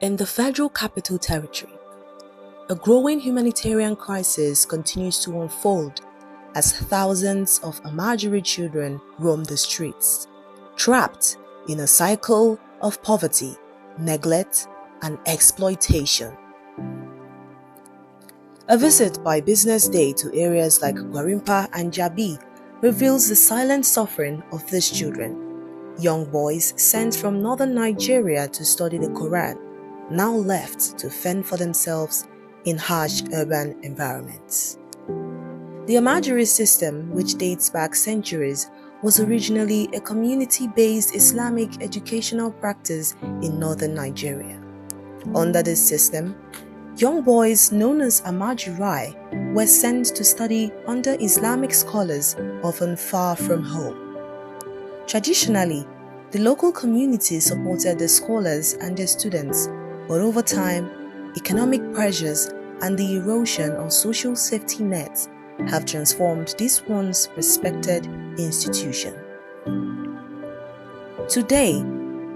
In the Federal Capital Territory, a growing humanitarian crisis continues to unfold as thousands of Almajiri children roam the streets, trapped in a cycle of poverty, neglect, and exploitation. A visit by BusinessDay to areas like Gwarimpa and Jabi reveals the silent suffering of these children, young boys sent from northern Nigeria to study the Quran, now left to fend for themselves in harsh urban environments. The Almajiri system, which dates back centuries, was originally a community-based Islamic educational practice in northern Nigeria. Under this system, young boys known as Almajiri were sent to study under Islamic scholars, often far from home. Traditionally, the local community supported the scholars and their students, but over time, economic pressures and the erosion of social safety nets have transformed this once respected institution. Today,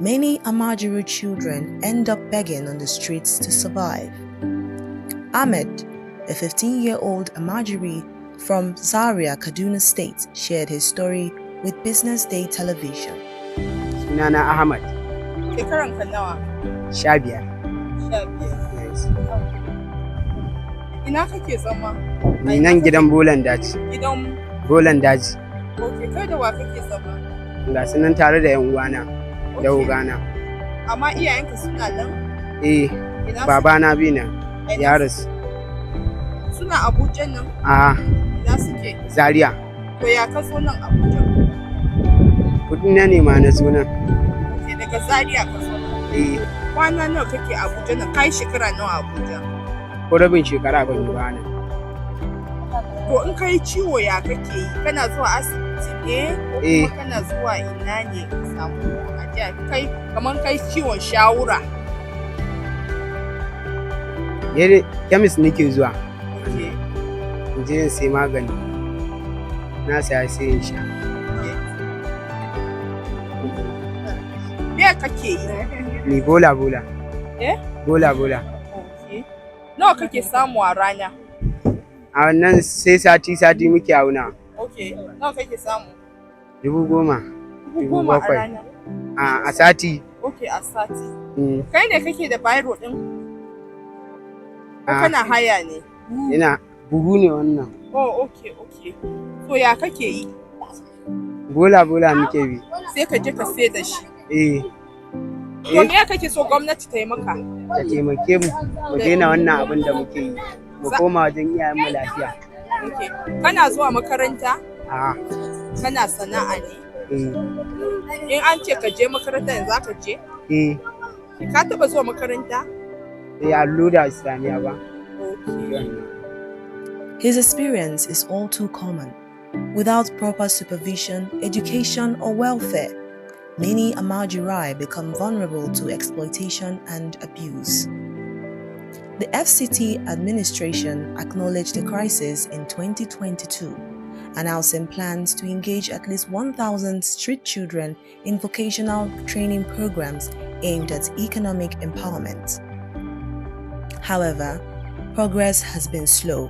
many Almajiri children end up begging on the streets to survive. Ahmed, a 15-year-old Almajiri from Zaria, Kaduna State, shared his story with BusinessDay television. Sunana Ahmed. Shekaranka nawa? 15. 15. Yes. Ina kake zama? Ni nan gidan Bolan Daji. Gidan Bolan Daji. Okay, kai da wa kake zama? Ga su nan tare da 'yan uwana da ogana. Amma iyayenka suna nan? Babana bi nan. Ya rasu. Suna Abuja nan? Ina suke? Zaria. To ya ka zo nan Abuja? Kudi na ne ma na zo nan. Okay, daga Zaria ka zo nan? Kwana nawa kake Abuja nan? Kai shekara nawa Abuja? Ko rabin shekara ban yi ba nan. To in kai ciwo ya kake yi? Kana zuwa asibiti ne? Ko kuma kana zuwa ina ne ka samu ajiya? Kai kamar kai ciwon shawura. Yadda kemis nake zuwa. Okay. In je in sai magani. Na saya sai in sha. Me kake yi? Ni bola. Bola. Okay. Nawa kake samu a rana? A wannan sai sati muke auna. Okay. Nawa kake samu? 10,000. 10,000 a rana? A sati. Okay, a sati. Kai ne kake da bayro din? Ko kana haya ne? Ina buhu ne wannan. Oh, okay. So ya kake yi? Bola muke bi. Sai ka je ka sai da shi. To me kake so gwamnati ta yi maka? Ta taimake mu daina wannan abin da muke yi. Mu koma wajen iyayen mu lafiya. Okay. Kana zuwa makaranta? Kana sana'a ne? In an ce ka je makaranta yanzu za ka je? Ka taba zuwa makaranta? Allo da Islamiya ba. Okay. His experience is all too common. Without proper supervision, education, or welfare, many Almajiri become vulnerable to exploitation and abuse. The FCT administration acknowledged the crisis in 2022, announcing plans to engage at least 1,000 street children in vocational training programs aimed at economic empowerment. However, progress has been slow,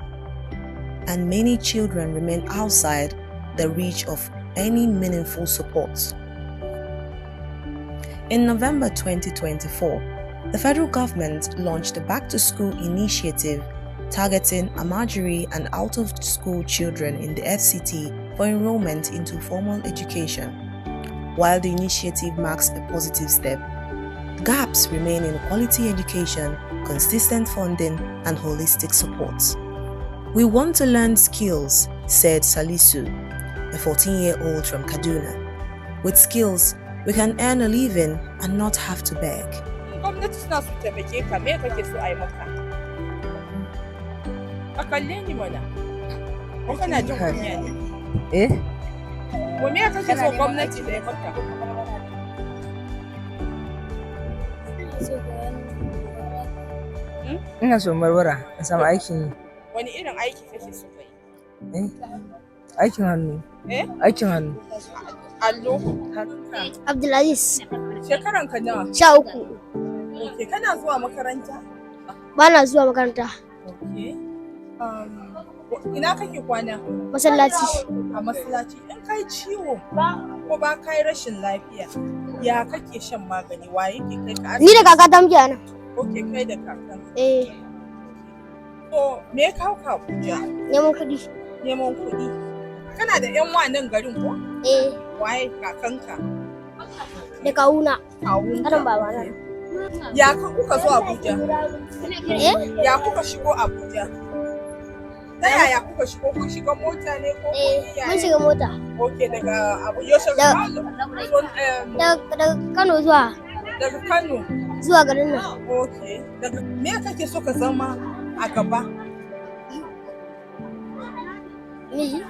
and many children remain outside the reach of any meaningful support. In November 2024, the federal government launched a back-to-school initiative targeting Almajiri and out-of-school children in the FCT for enrollment into formal education. While the initiative marks a positive step, gaps remain in quality education, consistent funding, and holistic support. We want to learn skills, said Salisu, a 14-year-old from Kaduna. With skills, we can earn a living and not have to beg. Gwamnati suna so taimake ka, me kake so a yi maka? Ka kalle ni mana. Ko kana jin kunya ne? Ko me kake so gwamnati ta yi maka? Ina so barbara in samu aikin yi. Wani irin aiki kake so ka yi? Aikin hannu. Aikin hannu. Allo? Abdulazeez. Shekaranka nawa? 13. Okay, kana zuwa makaranta? Ba na zuwa makaranta. Okay. Ina kake kwana? Masallaci. A masallaci. In kai ciwo ko ba kai rashin lafiya, ya kake shan magani? Wa yake kai ka asibiti? Ni da kakata muke anan. Okay, kai da kakan. To me ya kawo ka Abuja? Neman kuɗi. Neman kuɗi. Kana da ƴan uwa nan garin ko? Waye kakanka? Da kawuna. Kawunka. Karan babana. Ya kuka zo Abuja? Ya kuka shigo Abuja? Ta yaya kuka shigo? Kun shiga mota ne ko mun shiga mota. Okay, daga Abuja daga Kano zuwa. Daga Kano zuwa garin nan. Okay. Daga me kake so ka zama a gaba? Ni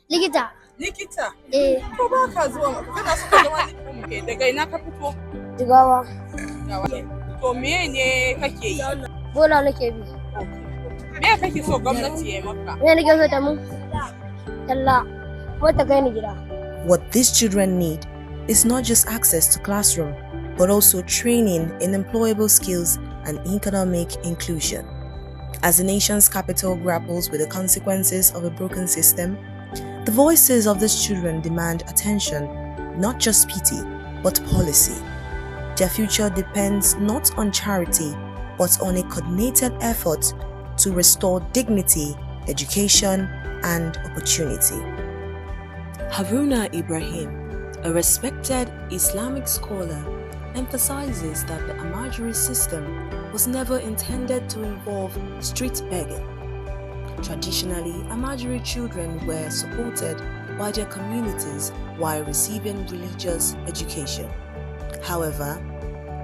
likita. Likita? Ko ba ka zuwa kana so ka zama likita? Daga ina ka fito? Jigawa. To me ne kake yi? Bola nake bi. Me kake so gwamnati ya maka? Me nake so ta mun? Talla. Ko ta kai ni gida. What these children need is not just access to classroom, but also training in employable skills and economic inclusion. As the nation's capital grapples with the consequences of a broken system, the voices of these children demand attention, not just pity, but policy. Their future depends not on charity, but on a coordinated effort to restore dignity, education, and opportunity. Haruna Ibrahim, a respected Islamic scholar, emphasizes that the Almajiri system was never intended to involve street begging. Traditionally, Almajiri children were supported by their communities while receiving religious education. However,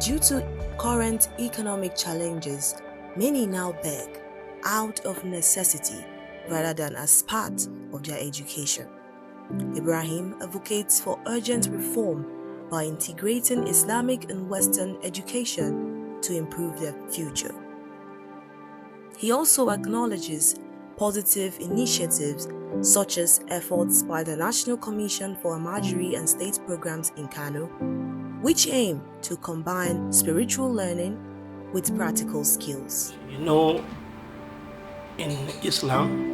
due to current economic challenges, many now beg out of necessity rather than as part of their education. Ibrahim advocates for urgent reform by integrating Islamic and Western education to improve their future. He also acknowledges positive initiatives such as efforts by the National Commission for Almajiri and State Programs in Kano, which aim to combine spiritual learning with practical skills. You know, in Islam,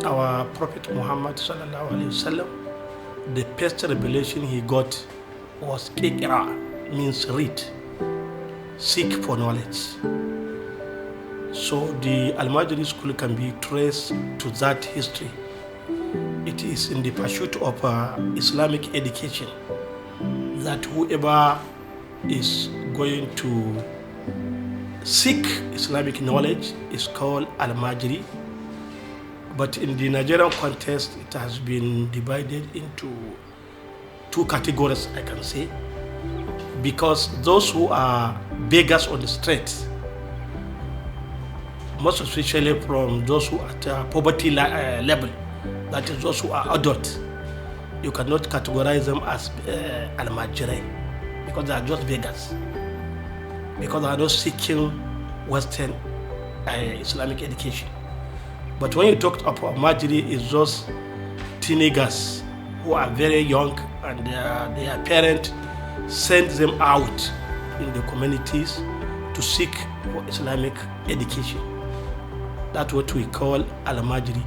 our Prophet Muhammad sallallahu alaihi wasallam, the first revelation he got was Iqra, means read, seek for knowledge. So the Almajiri school can be traced to that history. It is in the pursuit of Islamic education that whoever is going to seek Islamic knowledge is called Almajiri. But in the Nigerian context, it has been divided into two categories, I can say, because those who are beggars on the streets, most especially from those who are at poverty level, that is those who are adult, you cannot categorize them as Almajiri because they are just beggars, because they are not seeking Western Islamic education. But when you talk about Almajiri, it's just teenagers who are very young and their parents send them out in the communities to seek for Islamic education. That's what we call Almajiri.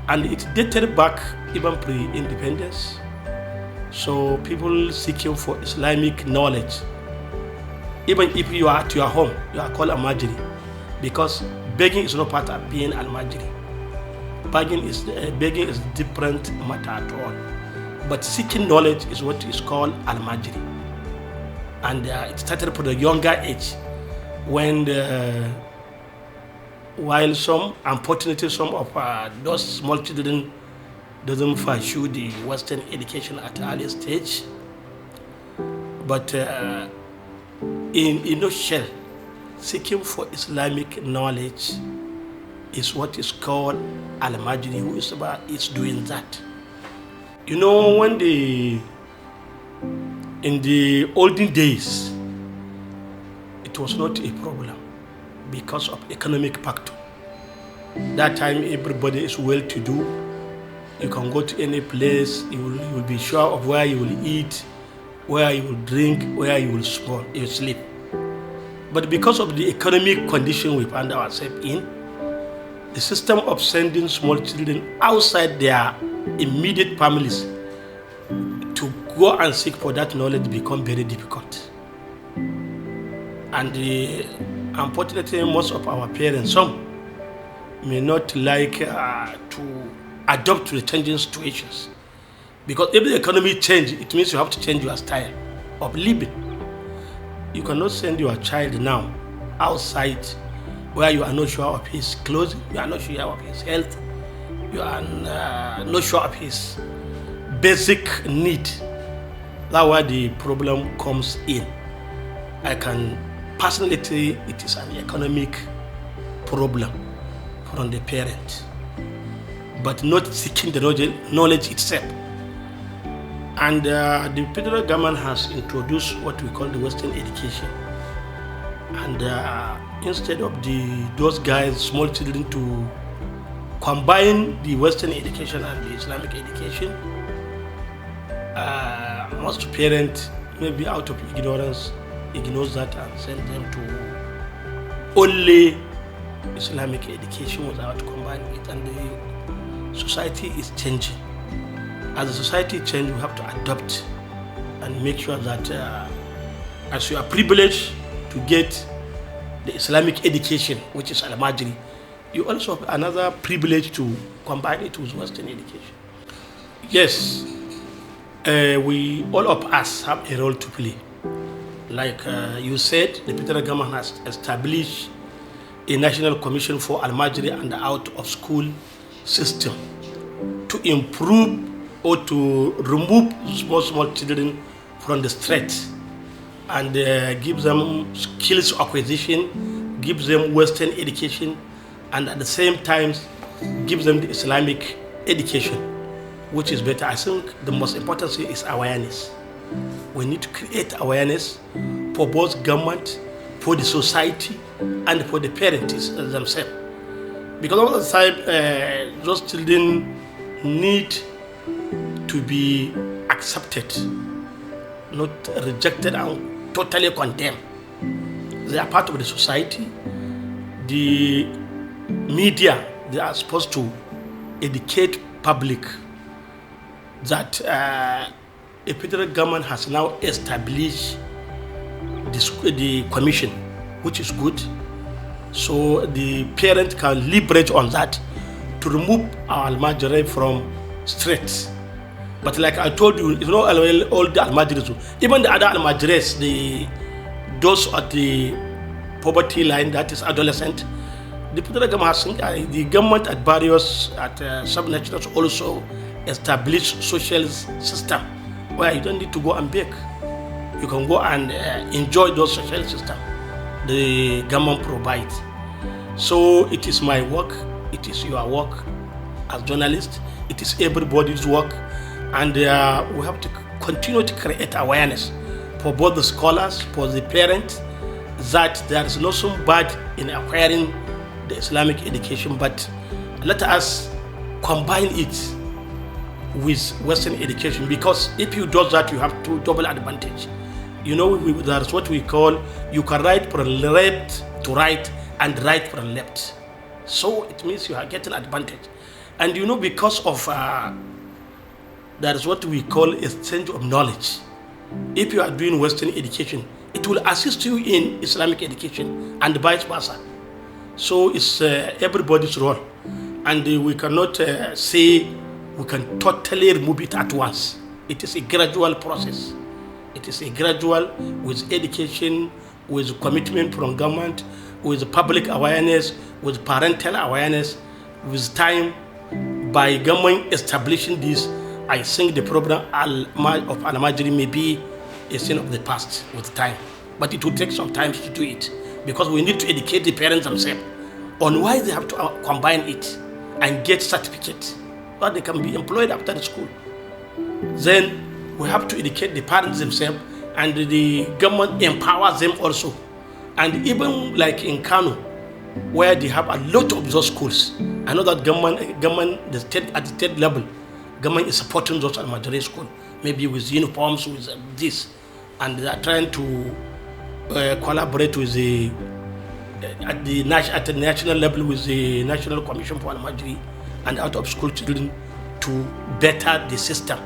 And it dated back even pre-independence. So people seeking for Islamic knowledge, even if you are at your home, you are called Almajiri, because begging is not part of being Almajiri. Begging is different matter at all. But seeking knowledge is what is called Almajiri. And it started for the younger age, when while some, unfortunately, some of those small children doesn't pursue the Western education at an early stage. But in a nutshell, seeking for Islamic knowledge is what is called Almajiri, who is doing that. You know, when in the olden days, it was not a problem because of economic factor. That time everybody is well-to-do. You can go to any place, you will be sure of where you will eat, where you will drink, where you will sleep. But because of the economic condition we find ourselves in, the system of sending small children outside their immediate families to go and seek for that knowledge become very difficult. And unfortunately, most of our parents, some may not like to adapt to the changing situations. Because if the economy changes, it means you have to change your style of living. You cannot send your child now outside where you are not sure of his clothing, you are not sure of his health, you are not sure of his basic need. That's where the problem comes in. I can personally say it is an economic problem from the parent, but not seeking the knowledge itself. And the federal government has introduced what we call the Western education. And instead of those guys, small children, to combine the Western education and the Islamic education, most parents, maybe out of ignorance, ignores that and send them to only Islamic education without combining it. And the society is changing. As the society changes, we have to adopt and make sure that as you are privileged to get the Islamic education, which is Almajiri, you also have another privilege to combine it with Western education. Yes, all of us have a role to play. Like you said, the federal government has established a National Commission for Almajiri and the Out of School System to improve or to remove small children from the streets and give them skills acquisition, give them Western education, and at the same time give them the Islamic education, which is better. I think the most important thing is awareness. We need to create awareness for both government, for the society, and for the parents themselves. Because all the time, those children need to be accepted, not rejected and totally condemned. They are part of the society. The media, they are supposed to educate public that the federal government has now established the commission, which is good. So the parent can leverage on that to remove our Almajiri from streets. But like I told you, it's not all the Almajiris. Even the other Almajiris, those at the poverty line, that is adolescent, the federal government has, the government at various sub-nationals also established social system where you don't need to go and beg. You can go and enjoy those social system the government provides. So it is my work, it is your work as journalists, it is everybody's work, and we have to continue to create awareness for both the scholars, for the parents, that there is nothing bad in acquiring the Islamic education, but let us combine it with Western education, because if you do that, you have two double advantage. You know, there's what we call, you can write from left to right and right from left. So it means you are getting advantage. And you know, because of that is what we call exchange of knowledge. If you are doing Western education, it will assist you in Islamic education and vice versa. So it's everybody's role. And we cannot say we can totally remove it at once. It is a gradual process. It is a gradual with education, with commitment from government, with public awareness, with parental awareness, with time. By government establishing this, I think the problem of Almajiri may be a thing of the past with time. But it will take some time to do it, because we need to educate the parents themselves on why they have to combine it and get certificates, so they can be employed after the school. Then we have to educate the parents themselves, and the government empowers them also. And even like in Kano, where they have a lot of those schools, I know that government at the state level, government is supporting those Almajiri schools. maybe with uniforms, with this, and they are trying to collaborate with the at the national level with the National Commission for Almajiri and out of school children to better the system.